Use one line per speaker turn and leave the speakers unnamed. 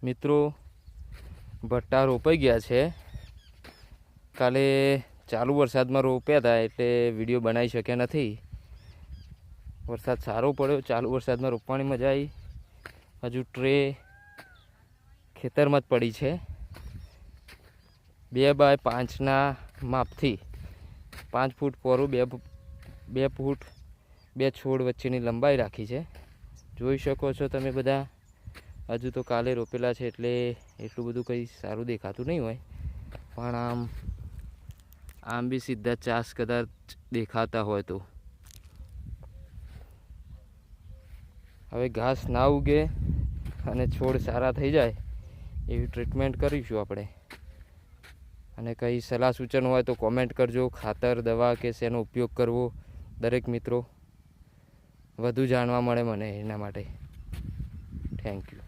મિત્રો ભટ્ટા રોપાઈ ગયા છે. કાલે ચાલુ વરસાદમાં રોપ્યા હતા એટલે વિડીયો બનાવી શક્યા નથી. વરસાદ સારો પડ્યો, ચાલુ વરસાદમાં રોપવાની મજા આવી. હજુ ટ્રે ખેતરમાં જ પડી છે. 2x5 માપથી 5 ફૂટ પહોળું, 2 ફૂટ 2 છોડ વચ્ચેની લંબાઈ રાખી છે. જોઈ શકો છો તમે બધા. હજુ તો કાલે રોપેલા છે એટલે એટલું બધું કંઈ સારું દેખાતું નહીં હોય, પણ આમ બી સીધા ચાસ કદાચ દેખાતા હોય તો. હવે ઘાસ ના ઉગે અને છોડ સારા થઈ જાય એવી ટ્રીટમેન્ટ કરીશું આપણે. અને કંઈ સલાહ સૂચન હોય તો કોમેન્ટ કરજો. ખાતર, દવા કે શેનો ઉપયોગ કરવો, દરેક મિત્રો વધુ જાણવા મળે મને એના માટે. Thank you.